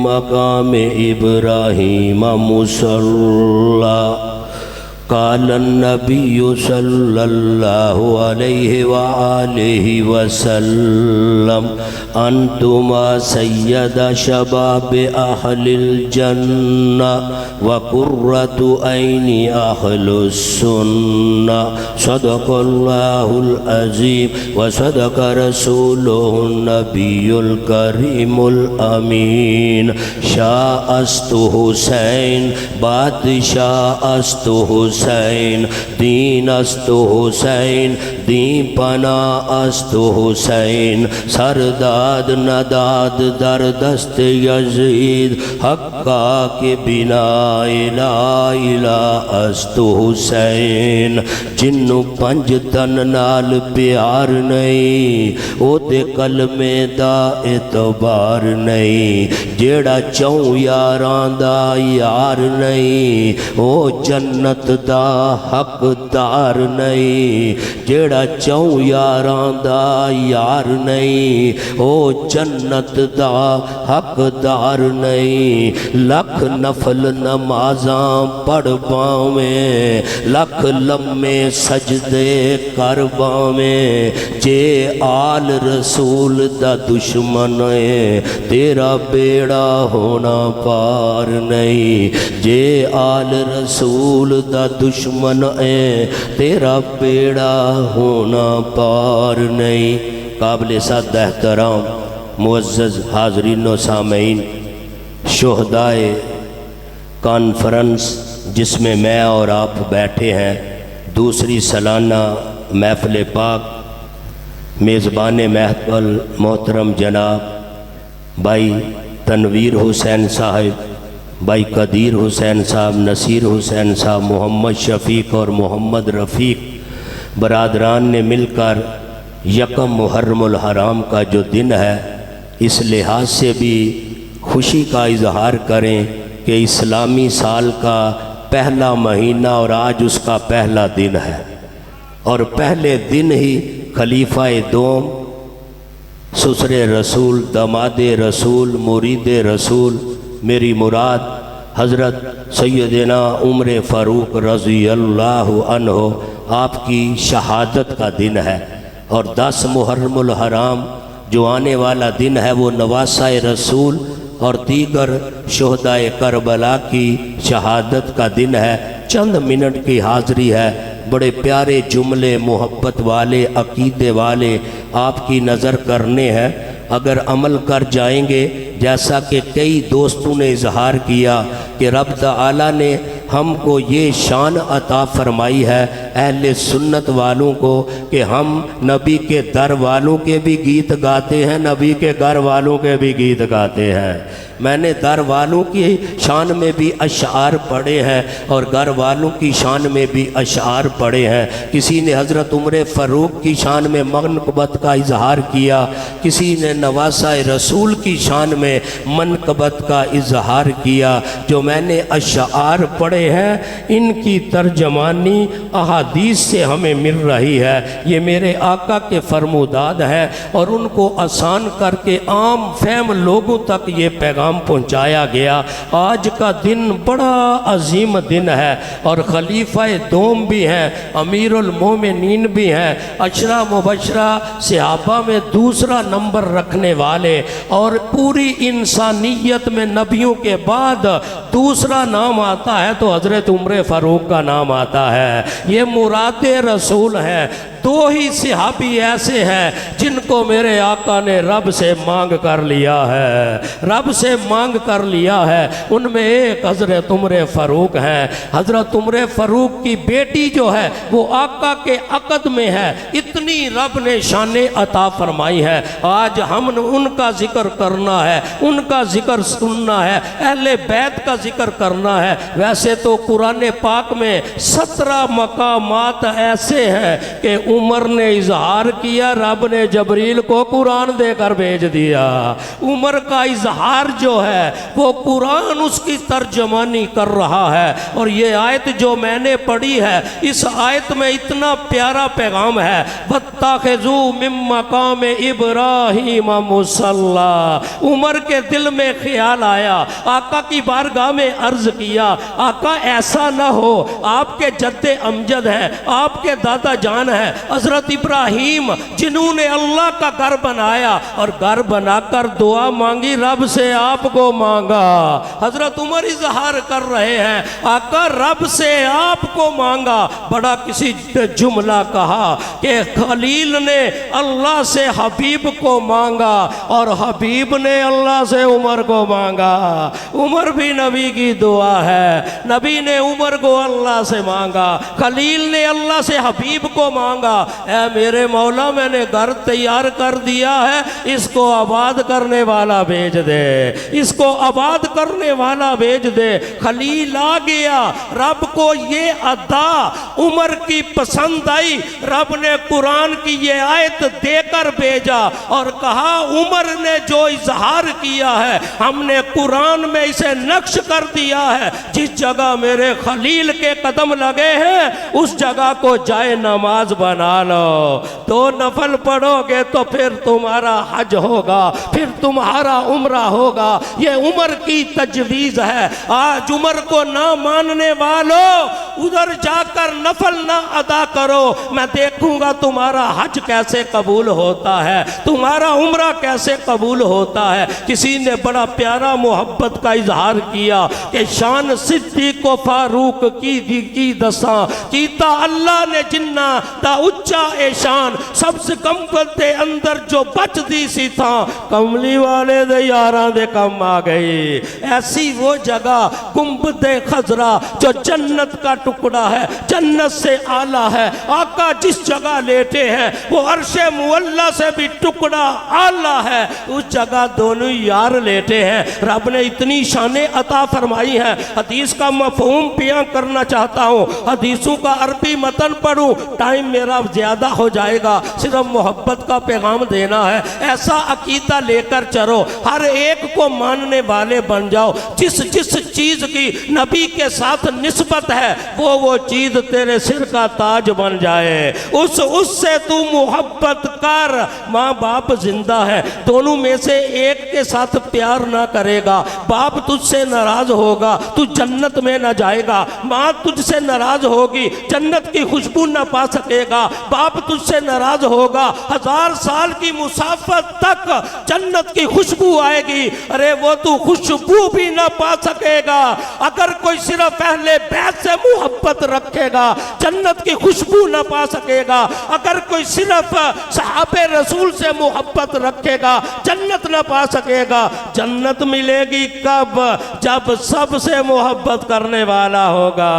मकाम इब्राहीम मुसल्ला क़ाल नबी सल्लल्लाहु अलैहि वआलिहि वसल्लम अंतुमा सय्यदा शबाब अहलिल जन्ना व कुर्रतु ऐनी अहलुस सुन्ना सदक़ल्लाहुल अज़ीम व सदक़ रसूलुहुन नबियुल करीमुल अमीन। शाह अस्तु हुसैन बादशाह अस्तु हुसैन दीन अस्तु हुसैन दीन पना अस्तु हुसैन सरदाद नदाद दरदस्त यजीद हक्का के बिना इला इला अस्तु हुसैन। जिन्नू पंज तन नाल प्यार नहीं ओदे कलमे दा एतबार नहीं। जेड़ा चौं यारां दा यार नहीं ओ जन्नत दा हकदार नहीं। जेड़ा चौं यारां दा यार नहीं ओ जन्नत दा हकदार नहीं। लख नफल नमाज़ां पढ़ पावें लख लम्मे सजदे कर पावें जे आल रसूल दा दुश्मन है तेरा बेड़ा होना पार नहीं। जे आल रसूल दा दुश्मन है तेरा बेड़ा होना पार नहीं। काबिल सद एहतराम मुअज़्ज़ज़ हाज़रीन व सामीन, शुहदाए कॉन्फ्रेंस जिसमें मैं और आप बैठे हैं, दूसरी सालाना महफ़िल पाक, मेज़बान महफ़िल मोहतरम जनाब भाई तनवीर हुसैन साहिब, भाई कदीर हुसैन साहब, नसीर हुसैन साहब, मोहम्मद शफ़ीक और मोहम्मद रफ़ीक बरादरान ने मिलकर यकम मुहर्रमुल हराम का जो दिन है इस लिहाज से भी खुशी का इजहार करें कि इस्लामी साल का पहला महीना और आज उसका पहला दिन है। और पहले दिन ही खलीफा दोम ससुरे रसूल दमादे रसूल मुरीदे रसूल मेरी मुराद हज़रत सैयदना उमर फ़ारूक रज़ी अल्लाहु अन्हो आपकी शहादत का दिन है। और 10 मुहर्रमुल हराम जो आने वाला दिन है वो नवासा रसूल और दीगर शुहदाए करबला की शहादत का दिन है। चंद मिनट की हाज़री है, बड़े प्यारे जुमले मोहब्बत वाले अकीदे वाले आपकी नज़र करने हैं। अगर अमल कर जाएंगे जैसा कि कई दोस्तों ने इजहार किया कि रब तआला ने हमको ये शान अता फरमाई है अहले सुन्नत वालों को कि हम नबी के दर वालों के भी गीत गाते हैं, नबी के घर वालों के भी गीत गाते हैं। मैंने दर वालों की शान में भी अशार पढ़े हैं और घर वालों की शान में भी अशार पढ़े हैं। किसी ने हज़रत उमर फ़ारूक की शान में मनक़बत का इजहार किया, किसी ने नवासा रसूल की शान में मनक़बत का इजहार किया। जो मैंने अशार पढ़े हैं इनकी तर्जमानी अहादीस से हमें मिल रही है। ये मेरे आका के फरमोदाद है और उनको आसान करके आम फहम लोगों तक ये पैगाम पहुंचाया गया। आज का दिन बड़ा अजीम दिन है और खलीफा दोम भी हैं, अमीरुल मोमिनीन भी हैं, अशरा मुबशरा सहाबा में दूसरा नंबर रखने वाले और पूरी इंसानियत में नबियों के बाद दूसरा नाम आता है तो हज़रत उमर फ़ारूक का नाम आता है। ये मुरादे रसूल है। 2 ही सहाबी ऐसे हैं जिनको मेरे आका ने रब से मांग कर लिया है, रब से मांग कर लिया है। उनमें एक हज़रत उमर फ़ारूक हैं। हज़रत उमर फ़ारूक की बेटी जो है वो आका के अक़द में है। इतनी रब ने शाने अता फरमाई है। आज हम उनका जिक्र करना है, उनका जिक्र सुनना है, अहले बैत का जिक्र करना है। वैसे तो कुरान पाक में 17 मकामात ऐसे हैं कि उमर ने इजहार किया, रब ने जबरील को कुरान देकर भेज दिया। उमर का इजहार जो है वो कुरान उसकी तर्जमानी कर रहा है। और ये आयत जो मैंने पढ़ी है, इस आयत में इतना प्यारा पैगाम है, वत्तखिज़ू मिन मकाम इब्राहीम मुसल्ला। उमर के दिल में ख्याल आया, आका की बारगाह में अर्ज किया, आका ऐसा ना हो, आपके जद्दे अमजद हैं, आपके दादा जान हैं हजरत इब्राहीम, जिन्होंने अल्लाह का घर बनाया और घर बनाकर दुआ मांगी, रब से आपको मांगा। हजरत उमर इजहार कर रहे हैं, आका रब से आपको मांगा। बड़ा किसी जुमला कहा कि खलील ने अल्लाह से हबीब को मांगा और हबीब ने अल्लाह से उमर को मांगा। उमर भी नबी की दुआ है, नबी ने उमर को अल्लाह से मांगा, खलील ने अल्लाह से हबीब को मांगा। ऐ मेरे मौला, मैंने घर तैयार कर दिया है, इसको आबाद करने वाला भेज दे, इसको आबाद करने वाला भेज दे। खलील आ गया, रब को ये अदा उमर की पसंद आई, रब ने कुरान की ये आयत देकर भेजा और कहा उमर ने जो इजहार किया है, हमने कुरान में इसे नक्श कर दिया है। जिस जगह मेरे खलील के कदम लगे हैं उस जगह को जाए नमाज बना लो, दो नफल पढ़ोगे तो फिर तुम्हारा हज होगा, फिर तुम्हारा उम्रा होगा। ये उमर की तजवीज़ है। आज उमर को ना मानने वालों उधर जाकर नफल ना अदा करो, मैं देखूंगा तुम्हारा हज कैसे कबूल होता है, तुम्हारा उम्रा कैसे कबूल होता है। किसी ने बड़ा प्यारा मोहब्बत का इजहार किया कि शान सिद्दीक़ व फारूक की दसा कीता अल्लाह ने जिन्ना दा उच्चा एशान, सबसे कम्बल दे अंदर जो बच दी सी था, कमली वाले दे यारां दे कम आ गई। ऐसी वो जगह गुंबद खजरा जो जन्नत का टुकड़ा है, जन्नत से आला है। आका जिस जगह लेटे हैं वो अर्शे मुअल्ला से भी टुकड़ा आला है, उस जगह दोनों यार लेटे हैं। रब ने इतनी शानें अता फरमाई हैं। हदीस का मफहूम बयां करना चाहता हूँ, हदीसों का अरबी मतन पढ़ूँ, टाइम मेरा ज़्यादा हो जाएगा, सिर्फ मोहब्बत का पैगाम देना है। ऐसा अकीदा लेकर चलो, हर एक को मानने वाले बन जाओ। जिस जिस चीज़ की नबी के साथ निस्बत है वो चीज़ तेरे सिर का ताज बन जाए, उससे तू मोहब्बत कर। माँ बाप जिंदा है, दोनों में से एक के साथ प्यार ना करेगा, बाप तुझसे नाराज होगा, तू जन्नत में ना जाएगा। माँ तुझसे नाराज होगी, जन्नत की खुशबू ना पा सकेगा। बाप तुझसे नाराज होगा, 1000 साल की मुसाफत तक जन्नत की खुशबू आएगी, अरे वो तू खुशबू भी ना पा सकेगा। अगर कोई सिर्फ अहले बैत से मोहब्बत रखेगा, जन्नत की खुशबू ना पा सकेगा। अगर कोई सिर्फ सहाबे रसूल से मोहब्बत रखेगा, जन्नत ना पा सकेगा। जन्नत मिलेगी कब? जब सबसे मोहब्बत करने वाला होगा,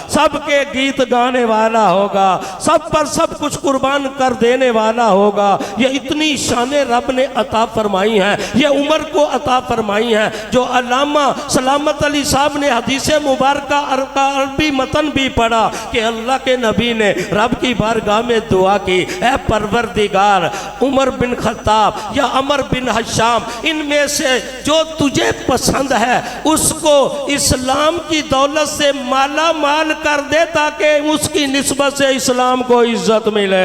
सबके गीत गाने वाला होगा, सब पर सब कुछ कुर्बान कर देने वाला होगा। ये इतनी शानें रब ने अता फरमाई हैं, ये उमर को अता फरमाई हैं। जो अल्लामा सलामत अली साहब ने हदीस मुबारक अरबी मतन भी पढ़ा कि अल्लाह के नबी ने रब की बारगाह में दुआ की, ऐ परवरदिगार, उमर बिन खत्ताब या अमर बिन हशाम, इनमें से जो तुझे पसंद है उसको इस्लाम की दौलत से माला माल कर दे ताकि उसकी निस्बत से इस्लाम को इज्जत मिले।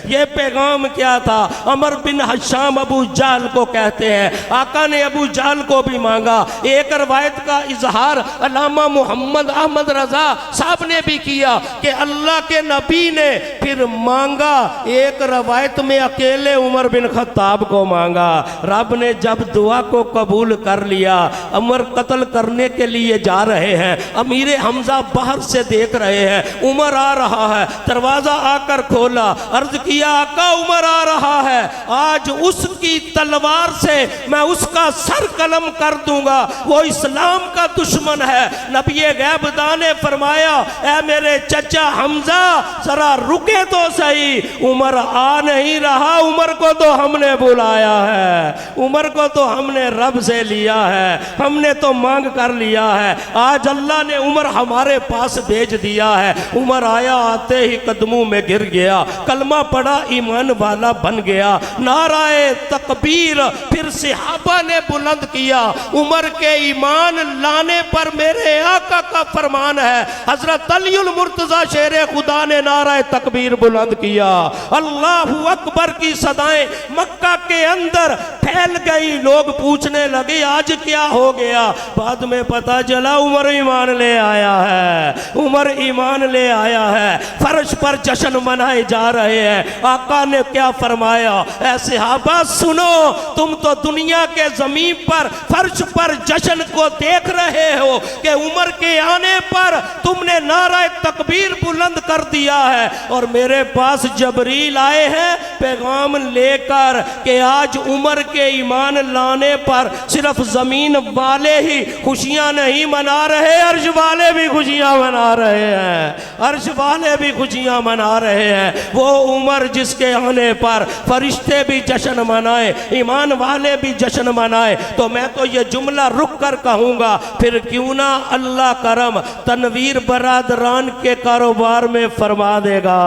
ये पैगाम क्या था? अमर बिन हशाम अबू जाल को कहते हैं, आका ने अबू जाल को भी मांगा। एक रवायत का इजहार अल्लामा मोहम्मद अहमद रजा साहब ने भी किया कि अल्लाह के नबी ने फिर मांगा, एक रवायत में अकेले उमर बिन खत्ताब को मांगा। रब ने जब दुआ को कबूल कर लिया, उमर कत्ल करने के लिए जा रहे हैं, अमीर हमजा बाहर से देख रहे हैं, उमर आ रहा है, दरवाजा आकर खोला, अर्ज किया आका उमर आ रहा है, आज उसकी तलवार से मैं उसका सर कलम कर दूंगा, वो इस्लाम का दुश्मन है। नबी गैबदा ने फरमाया, ऐ मेरे चचा हमजा जरा रुके तो सही, उमर आ नहीं रहा, उमर को तो हमने बुलाया है, उमर को तो हमने रब से लिया है, हमने तो मांग कर लिया है, आज अल्लाह ने उमर हमारे पास भेज दिया है। उमर आया, आते ही कदमों में गिर गया, कलमा पड़ा ईमान वाला बन गया। नाराए तकबीर फिर सहाबा ने बुलंद किया। उमर के ईमान लाने पर मेरे आका का फरमान है, हजरत अलीउल मुर्तजा शेरे खुदा ने नाराए तकबीर बुलंद किया। अल्लाहु अकबर की सदाएं मक्का के अंदर फैल गई। लोग पूछने लगे आज क्या हो गया। बाद में पता चला उमर ईमान ले आया है, उमर ईमान ले आया है। फर्श पर जश्न मनाए जा रहे हैं। आका ने क्या फरमाया, ऐ सहाबा सुनो, तुम तो दुनिया के जमीन पर फर्श पर जश्न को देख रहे हो कि उमर के आने पर तुमने नारा तकबीर बुलंद कर दिया है, और मेरे पास जबरील आए हैं पैगाम लेकर कि आज उमर के ईमान लाने पर सिर्फ जमीन वाले ही खुशियां नहीं मना रहे, अर्श वाले भी खुशियां मना रहे हैं, अर्श वाले भी खुशियां मना रहे हैं। वो उमर जिसके आने पर फरिश्ते भी जश्न मनाए, ईमान वाले भी जश्न मनाए, तो मैं तो ये जुमला रुक कर कहूँगा, फिर क्यों ना अल्लाह करम तनवीर बरादरान के कारोबार में फरमा देगा,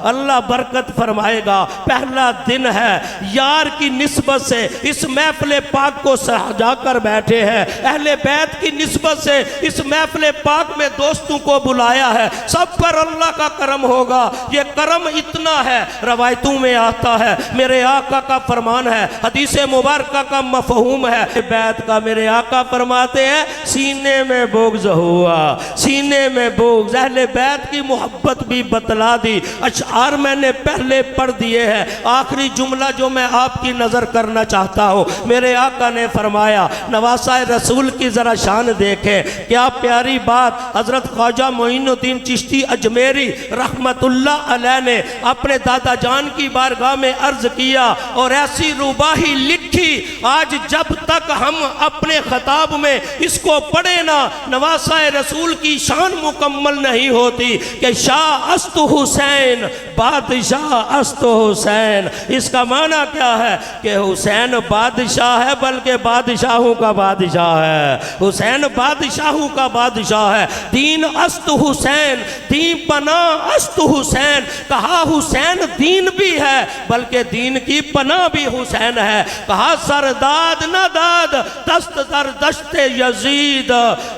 अल्लाह बरकत फरमाएगा। पहला दिन है, यार की निस्बत से इस महफिल पाक को सजा कर बैठे हैं, अहले बैत की निस्बत से इस महफिल पाक में दोस्तों को बुलाया है, सब पर अल्लाह का करम होगा। ये करम इतना है, रवायतों में आता है, मेरे आका का फरमान है, हदीस मुबारक का मफहूम है बैत का। मेरे आका फरमाते हैं सीने में बुग़्ज़ हुआ, सीने में बुग़्ज़। अहले बैत की मोहब्बत भी बतला दी, अशआर मैंने पहले पढ़ दिए हैं। आखिरी जुमला जो मैं आपकी नज़र करना चाहता हूँ, मेरे आका ने फरमाया, नवासाए रसूल की ज़रा शान देखें, क्या प्यारी बात। हज़रत ख्वाजा मोइनुद्दीन चिश्ती अजमेरी रहमतुल्लाह अलैह ने अपने दादा जान की बारगाह में अर्ज किया और ऐसी रुबाही लिखी, आज जब तक हम अपने खताब में इसको पढ़े ना, नवासाए रसूल की शान मुकम्मल नहीं होती कि शाह अस्तु हुसैन बादशाह अस्तु हुसैन। इसका माना क्या है कि हुसैन बादशाह है, बल्कि बादशाहों का बादशाह है, हुसैन बादशाहों का बादशाह है। दीन अस्तु हुसैन, दीन पना अस्तु हुसैन। कहा हुसैन दीन भी है, बल्कि दीन की पना भी हुसैन है। कहा सरदाद न दाद दस्त दर दस्ते यजीद।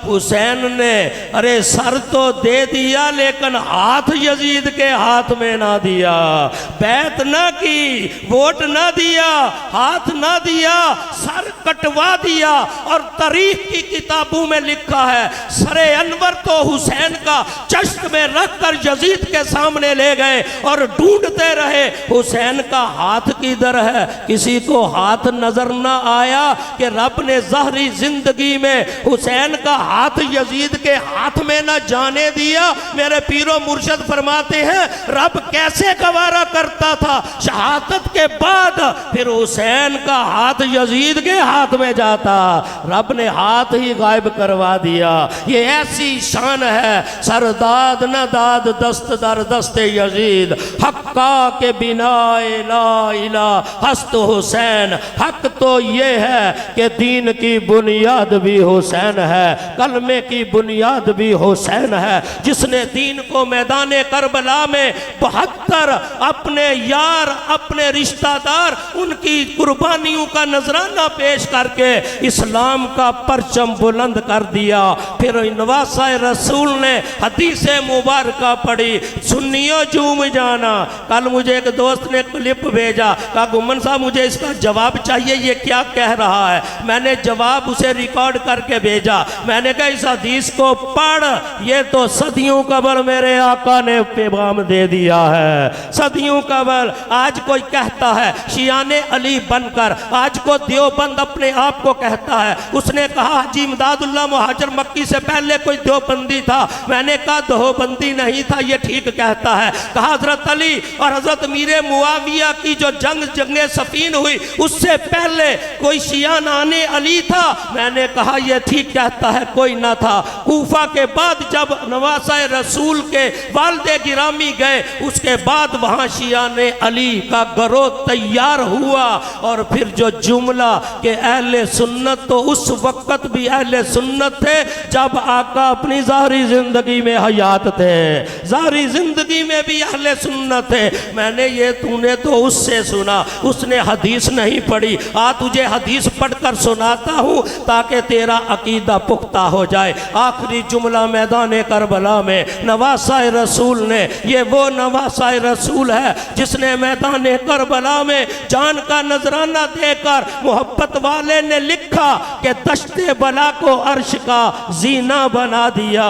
हुसैन ने अरे सर तो दे दिया, लेकिन हाथ यजीद के हाथ में ना दिया, बैत ना की, वोट ना दिया, हाथ ना दिया, सर कटवा दिया। और तारीख की किताबों में लिखा है, सरे अनवर तो हुसैन का चश्त में रखकर यजीद के सामने ले गए और ढूंढते रहे हुसैन का हाथ किधर है। किसी को हाथ नजर ना आया कि रब ने ज़हरी जिंदगी में हुसैन का हाथ यजीद के हाथ में न जाने दिया। मेरे पीरो मुर्शद फरमाते हैं, रब कैसे गवारा करता था शहादत के बाद फिर हुसैन का हाथ यजीद के हाथ में जाता, रब ने हाथ ही गायब करवा दिया। ये ऐसी शान है, सरदाद न दाद दस्त दर दस्ते यजीद, हक्का के बिना ला इला हस्त हुसैन। हक तो ये है कि दीन की बुनियाद भी हुसैन है, कलमे की बुनियाद भी हुसैन है, जिसने दीन को मैदान करबला में 72 अपने यार, अपने रिश्तेदार, उनकी कुर्बानियों का नजराना पेश करके इस्लाम का परचम बुलंद कर दिया। फिर नवासाए रसूल ने हदीस मुबारक पढ़ी, सुन्नियों झूम जाना। कल मुझे एक दोस्त ने क्लिप भेजा, कहा गुम्मन साहब मुझे इसका जवाब चाहिए, ये क्या कह रहा है। मैंने जवाब उसे रिकॉर्ड करके भेजा। मैंने कहा इस हदीस को पढ़, ये तो सदियों कबल मेरे आका ने पैगाम दे दिया है, सदियों कबल। आज कोई कहता है शियाने अली बनकर, आज को देवबंद अपने आप को कहता है। उसने कहा हाजी इमदादुल्लाह मुहाजिर मक्की से पहले कोई देवबंदी था। मैंने कहा देवबंदी नहीं था, ये ठीक कहता है। कहा हजरत अली और हजरत मीरे मुआविया की जो जंगे सफीन हुई, उससे पहले ले कोई शिया नाने अली था। मैंने कहा ये ठीक कहता है, कोई ना था। कूफा के बाद जब नवासा रसूल के वालिद गिरामी गए, उसके बाद वहाँ शिया ने अली का गरोह तैयार हुआ। और फिर जो जुमला के अहले सुन्नत तो उस वक्त भी अहले सुन्नत थे जब आका अपनी ज़ाहरी जिंदगी में हयात थे, ज़ाहरी जिंदगी में भी अहले सुन्नत थे। मैंने ये तूने तो उससे सुना, उसने हदीस नहीं पढ़ी। तुझे हदीस पढ़कर सुनाता हूँ ताकि तेरा अकीदा पुख्ता हो जाए। आखिरी जुमला मैदान करबला में नवासा रसूल ने, ये वो नवासा रसूल है जिसने मैदान करबला में जान का नजराना देकर मोहब्बत वाले ने लिखा कि दश्ते बला को अर्श का जीना बना दिया,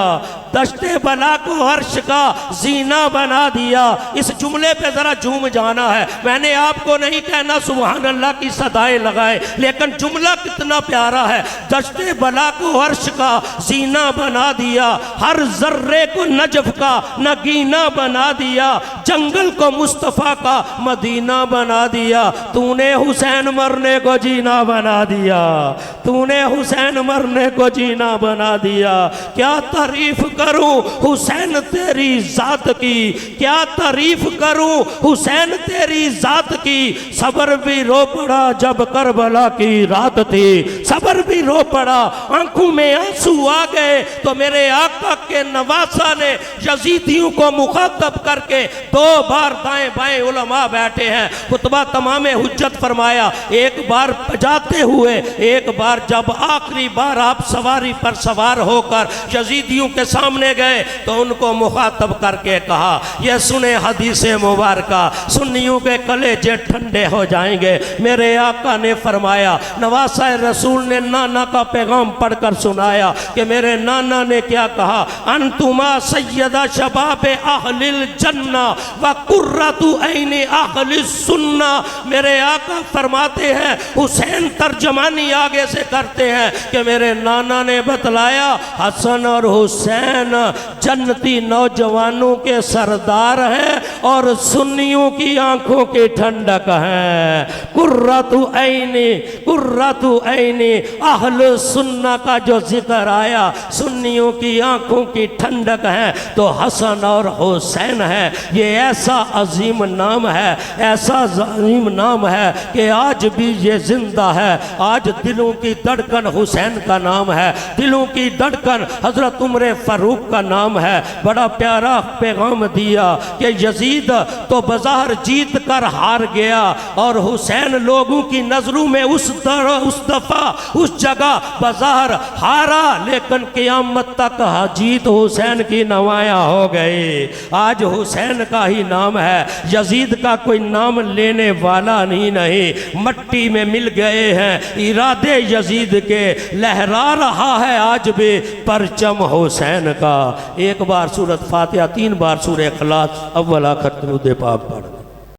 दश्ते बला को अर्श का जीना बना दिया। इस जुमले पे जरा झूम जाना है। मैंने आपको नहीं कहना सुभान अल्लाह की सदाएं लगाए, लेकिन जुमला कितना प्यारा है। दश्ते बला को अर्श का जीना बना दिया, हर जर्रे को नजफ का नगीना बना दिया, जंगल को मुस्तफ़ा का मदीना बना दिया। तूने हुसैन मरने को जीना बना दिया, तूने हुसैन मरने को जीना बना दिया। क्या तारीफ करूं हुसैन तेरी जात की, क्या तारीफ करूं हुसैन तेरी जात की। सबर भी रो पड़ा जब करबला की रात थी, सबर भी रो पड़ा, आंखों में आंसू आ गए। तो मेरे आका के नवासा ने यजीदियों को मुखातब करके 2 बार दाएं बाएं उलमा बैठे हैं, खुतबा तमाम हुज्जत फरमाया। एक बार जाते हुए, एक बार जब आखिरी बार आप सवारी पर सवार होकर यजीदियों के सामने गए तो उनको मुखातब करके कहा, यह सुने हदीस मुबारका, सुन्नियों के कलेजे ठंडे हो जाएंगे। मेरे आका ने फरमाया, नवासा रसूल ने नाना का पैगाम पढ़कर सुनाया कि मेरे नाना ने क्या कहा, अंतुमा सैयदा शबाब अहलिल जन्ना व कुर्रतु ऐनी अहलिस सुन्ना। मेरे आका फरमाते हैं, हुसैन तर्जमानी आगे से करते हैं कि मेरे नाना ने बतलाया, हसन और हुसैन जन्नती नौजवानों के सरदार हैं और सुन्नियों की आंखों की ठंडक है। कुर्रतु ऐनी अहल सुन्ना का जो जिक्र आया, सुन्नियों की आंखों की ठंडक है तो हसन और हुसैन है। ये ऐसा अजीम नाम है, ऐसा अजीम नाम है कि आज भी ये जिंदा है। आज दिलों की धड़कन हुसैन का नाम है, दिलों की धड़कन हजरत उमर फारूक का नाम है। बड़ा प्यारा पैगाम दिया कि यजीद तो बाजार जीत कर हार गया और हुसैन लोगों की नजरों में उस दफा उस जगह बाजार हारा, लेकिन क़यामत तक जीत हुसैन की नमाया हो गई। आज हुसैन का ही नाम है, यजीद का कोई नाम लेने वाला नहीं। मट्टी में मिल गए हैं इरादे यजीद के, लहरा रहा है आज भी परचम हुसैन का। एक बार सूरत फातिहा, 3 बार सूरह इखलास अव्वल आखिर दुरूद पाक पढ़।